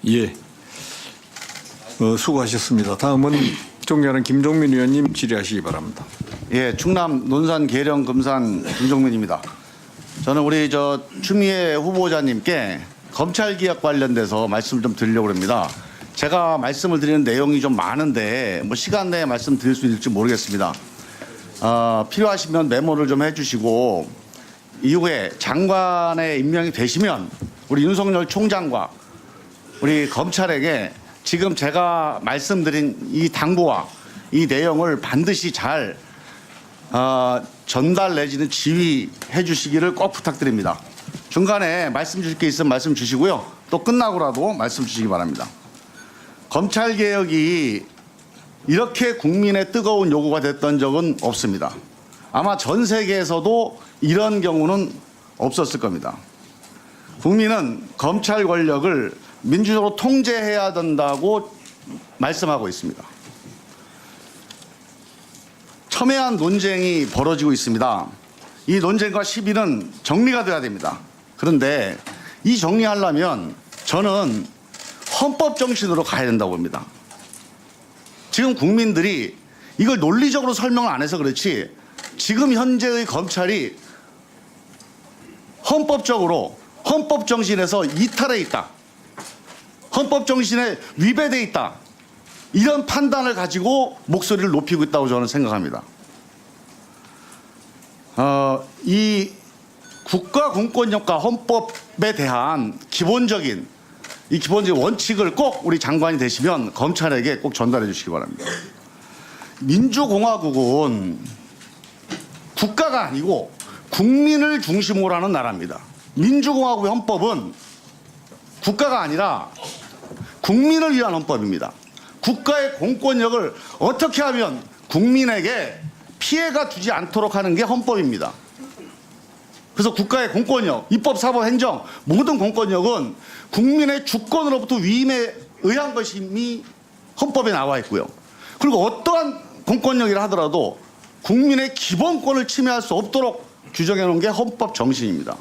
예. 수고하셨습니다. 다음은 존경하는 김종민 의원님 질의하시기 바랍니다. 예, 충남 논산 계령 금산 김종민입니다. 저는 우리 추미애 후보자님께 검찰개혁 관련돼서 말씀을 좀 드리려고 합니다. 제가 말씀을 드리는 내용이 좀 많은데 뭐 시간 내에 말씀드릴 수 있을지 모르겠습니다. 필요하시면 메모를 좀 해주시고 이후에 장관에 임명이 되시면 우리 윤석열 총장과 우리 검찰에게 지금 제가 말씀드린 이 당부와 이 내용을 반드시 잘 전달 내지는 지휘해 주시기를 꼭 부탁드립니다. 중간에 말씀 주실 게 있으면 말씀 주시고요. 또 끝나고라도 말씀 주시기 바랍니다. 검찰개혁이 이렇게 국민의 뜨거운 요구가 됐던 적은 없습니다. 아마 전 세계에서도 이런 경우는 없었을 겁니다. 국민은 검찰 권력을 민주적으로 통제해야 된다고 말씀하고 있습니다. 첨예한 논쟁이 벌어지고 있습니다. 이 논쟁과 시비는 정리가 돼야 됩니다. 그런데 이 정리하려면 저는 헌법 정신으로 가야 된다고 봅니다. 지금 국민들이 이걸 논리적으로 설명을 안 해서 그렇지 지금 현재의 검찰이 헌법적으로 헌법 정신에서 이탈해 있다. 헌법 정신에 위배돼 있다. 이런 판단을 가지고 목소리를 높이고 있다고 저는 생각합니다. 이 국가 공권력과 헌법에 대한 기본적인 원칙을 꼭 우리 장관이 되시면 검찰에게 꼭 전달해 주시기 바랍니다. 민주공화국은 국가가 아니고 국민을 중심으로 하는 나라입니다. 민주공화국의 헌법은 국가가 아니라 국민을 위한 헌법입니다. 국가의 공권력을 어떻게 하면 국민에게 피해가 주지 않도록 하는 게 헌법입니다. 그래서 국가의 공권력, 입법, 사법, 행정 모든 공권력은 국민의 주권으로부터 위임에 의한 것이 이미 헌법에 나와 있고요. 그리고 어떠한 공권력이라 하더라도 국민의 기본권을 침해할 수 없도록 규정해 놓은 게 헌법 정신입니다.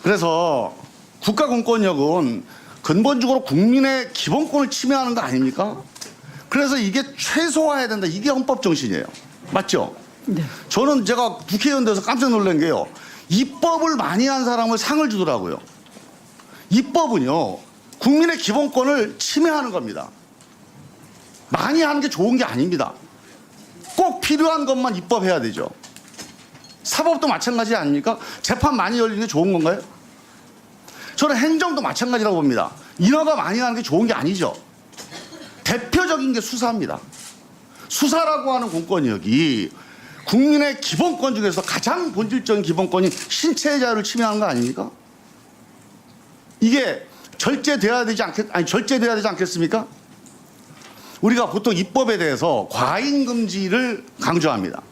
그래서 국가 공권력은 근본적으로 국민의 기본권을 침해하는 거 아닙니까? 그래서 이게 최소화해야 된다. 이게 헌법 정신이에요. 맞죠? 네. 저는 제가 국회의원 돼서 깜짝 놀란 게요. 입법을 많이 한 사람을 상을 주더라고요. 입법은요. 국민의 기본권을 침해하는 겁니다. 많이 하는 게 좋은 게 아닙니다. 꼭 필요한 것만 입법해야 되죠. 사법도 마찬가지 아닙니까? 재판 많이 열리는 게 좋은 건가요? 저는 행정도 마찬가지라고 봅니다. 인허가 많이 하는 게 좋은 게 아니죠. 대표적인 게 수사입니다. 수사라고 하는 공권력이 국민의 기본권 중에서 가장 본질적인 기본권인 신체의 자유를 침해하는 거 아닙니까? 이게 절제돼야 되지 않겠습니까? 우리가 보통 입법에 대해서 과잉 금지를 강조합니다.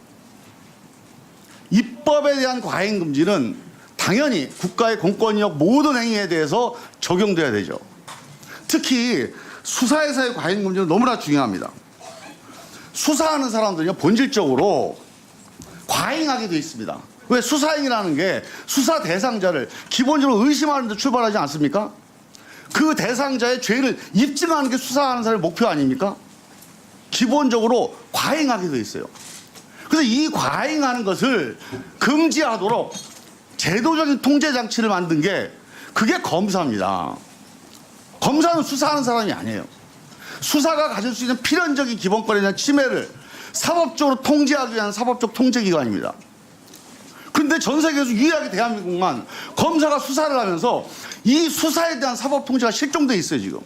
입법에 대한 과잉 금지는 당연히 국가의 공권력 모든 행위에 대해서 적용돼야 되죠. 특히 수사에서의 과잉 금지는 너무나 중요합니다. 수사하는 사람들은요, 본질적으로 과잉하게 되어 있습니다. 왜? 수사행위라는 게 수사 대상자를 기본적으로 의심하는 데 출발하지 않습니까? 그 대상자의 죄를 입증하는 게 수사하는 사람의 목표 아닙니까? 기본적으로 과잉하게 되어 있어요. 그래서 이 과잉하는 것을 금지하도록 제도적인 통제 장치를 만든 게 그게 검사입니다. 검사는 수사하는 사람이 아니에요. 수사가 가질 수 있는 필연적인 기본권에 대한 침해를 사법적으로 통제하기 위한 사법적 통제기관입니다. 그런데 전 세계에서 유일하게 대한민국만 검사가 수사를 하면서 이 수사에 대한 사법 통제가 실종돼 있어요. 지금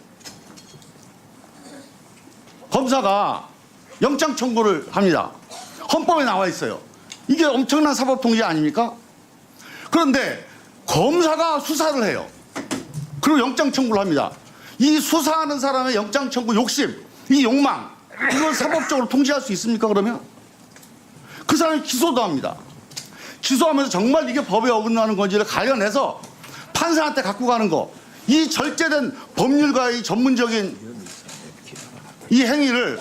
검사가 영장 청구를 합니다. 헌법에 나와 있어요. 이게 엄청난 사법 통제 아닙니까? 그런데 검사가 수사를 해요. 그리고 영장 청구를 합니다. 이 수사하는 사람의 영장 청구 욕심, 이 욕망, 이걸 사법적으로 통제할 수 있습니까? 그러면 그 사람이 기소도 합니다. 기소하면서 정말 이게 법에 어긋나는 건지를 가려내서 판사한테 갖고 가는 거, 이 절제된 법률가의 전문적인 이 행위를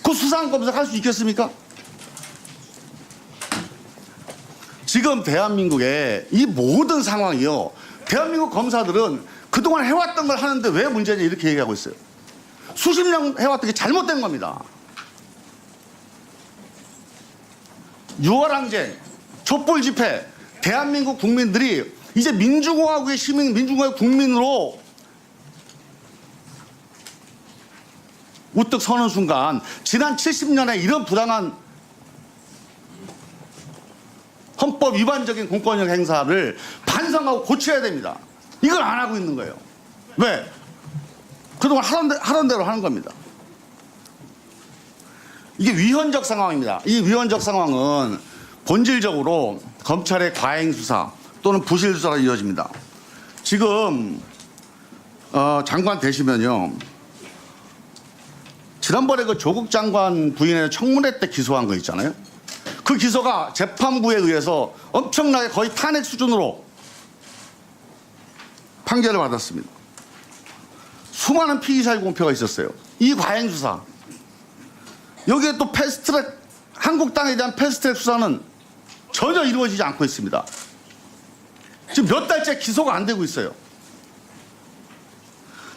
그 수사한 검사가 할 수 있겠습니까? 지금 대한민국의 이 모든 상황이요, 대한민국 검사들은 그동안 해왔던 걸 하는데 왜 문제냐 이렇게 얘기하고 있어요. 수십 년 해왔던 게 잘못된 겁니다. 6월 항쟁, 촛불 집회, 대한민국 국민들이 이제 민주공화국의 시민, 민주공화국 국민으로 우뚝 서는 순간 지난 70년의 이런 부당한 헌법 위반적인 공권력 행사를 반성하고 고쳐야 됩니다. 이걸 안 하고 있는 거예요. 왜? 그동안 하던 대로 하는 겁니다. 이게 위헌적 상황입니다. 이 위헌적 상황은 본질적으로 검찰의 과잉 수사 또는 부실 수사로 이어집니다. 지금 장관 되시면요, 지난번에 그 조국 장관 부인의 청문회 때 기소한 거 있잖아요. 그 기소가 재판부에 의해서 엄청나게 거의 탄핵 수준으로 판결을 받았습니다. 수많은 피의사의 공표가 있었어요. 이 과잉 수사. 여기에 또 패스트트랙, 한국 땅에 대한 패스트트랙 수사는 전혀 이루어지지 않고 있습니다. 지금 몇 달째 기소가 안 되고 있어요.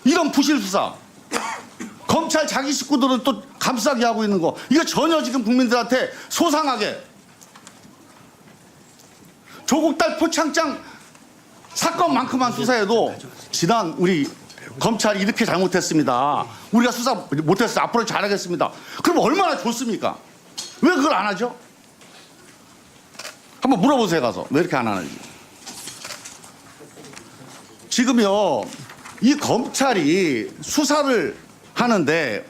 이런 부실 수사. 검찰 자기 식구들은 또 감싸게 하고 있는 거. 이거 전혀 지금 국민들한테 소상하게. 조국 딸 표창장 사건만큼만 수사해도 지난 우리 검찰이 이렇게 잘못했습니다. 우리가 수사 못했어요. 앞으로 잘하겠습니다. 그럼 얼마나 좋습니까? 왜 그걸 안 하죠? 한번 물어보세요, 가서. 왜 이렇게 안 하는지. 지금요, 이 검찰이 수사를 하는데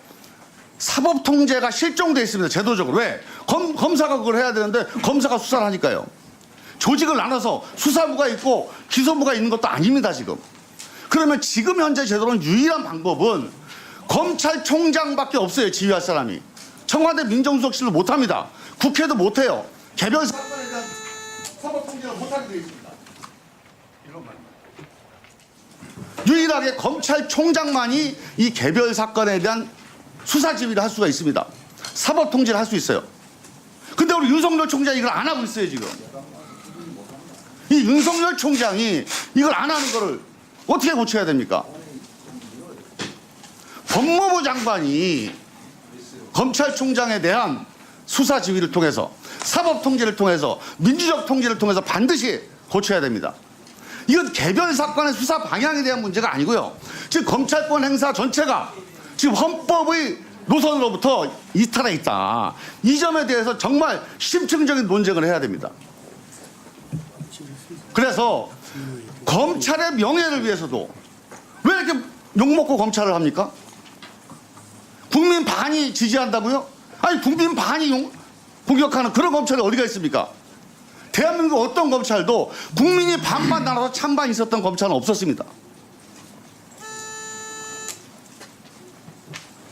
사법통제가 실종돼 있습니다. 제도적으로. 왜? 검사가 그걸 해야 되는데 검사가 수사를 하니까요. 조직을 나눠서 수사부가 있고 기소부가 있는 것도 아닙니다, 지금. 그러면 지금 현재 제도로는 유일한 방법은 검찰총장밖에 없어요, 지휘할 사람이. 청와대 민정수석실도 못합니다. 국회도 못해요. 개별 사건에 대한 사법통제를 못하게 되어 있습니다. 유일하게 검찰총장만이 이 개별 사건에 대한 수사 지휘를 할 수가 있습니다. 사법통제를 할 수 있어요. 근데 우리 윤석열 총장이 이걸 안 하고 있어요, 지금. 이 윤석열 총장이 이걸 안 하는 거를 어떻게 고쳐야 됩니까? 법무부 장관이 검찰총장에 대한 수사 지휘를 통해서 사법 통제를 통해서 민주적 통제를 통해서 반드시 고쳐야 됩니다. 이건 개별 사건의 수사 방향에 대한 문제가 아니고요. 지금 검찰권 행사 전체가 지금 헌법의 노선으로부터 이탈해 있다. 이 점에 대해서 정말 심층적인 논쟁을 해야 됩니다. 그래서 검찰의 명예를 위해서도 왜 이렇게 욕먹고 검찰을 합니까? 국민 반이 지지한다고요? 아니 국민 반이 공격하는 그런 검찰이 어디가 있습니까? 대한민국 어떤 검찰도 국민이 반만 나눠서 찬반 있었던 검찰은 없었습니다.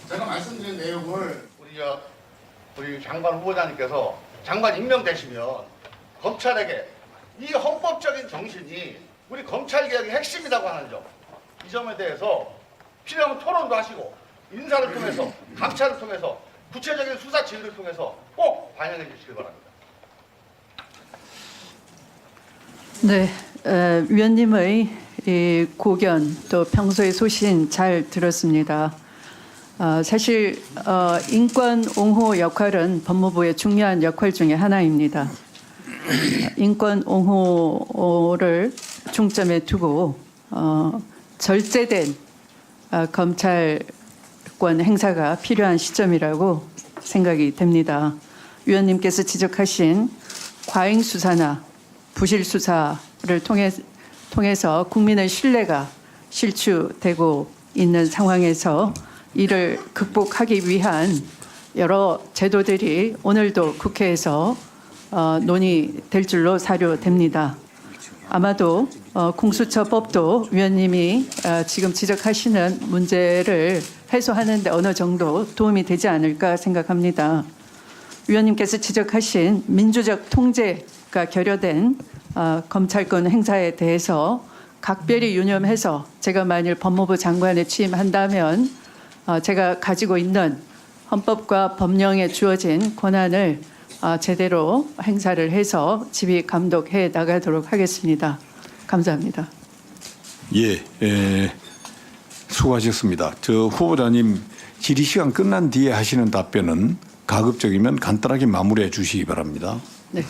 제가 말씀드린 내용을 우리 장관 후보자님께서 장관 임명되시면 검찰에게 이 헌법적인 정신이 우리 검찰개혁의 핵심이라고 하는 점, 이 점에 대해서 필요하면 토론도 하시고 인사를 통해서 감찰을 통해서 구체적인 수사 지휘를 통해서 꼭 반영해 주시기 바랍니다. 네, 위원님의 이 고견 또 평소의 소신 잘 들었습니다. 사실 인권 옹호 역할은 법무부의 중요한 역할 중에 하나입니다. 인권 옹호를 중점에 두고 절제된 검찰권 행사가 필요한 시점이라고 생각이 됩니다. 위원님께서 지적하신 과잉 수사나 부실 수사를 통해서 국민의 신뢰가 실추되고 있는 상황에서 이를 극복하기 위한 여러 제도들이 오늘도 국회에서 논의될 줄로 사료됩니다. 아마도 공수처법도 위원님이 지금 지적하시는 문제를 해소하는 데 어느 정도 도움이 되지 않을까 생각합니다. 위원님께서 지적하신 민주적 통제가 결여된 검찰권 행사에 대해서 각별히 유념해서 제가 만일 법무부 장관에 취임한다면 제가 가지고 있는 헌법과 법령에 주어진 권한을 제대로 행사를 해서 지휘 감독해 나가도록 하겠습니다. 감사합니다. 수고하셨습니다. 저 후보자님 질의 시간 끝난 뒤에 하시는 답변은 가급적이면 간단하게 마무리해 주시기 바랍니다. 네.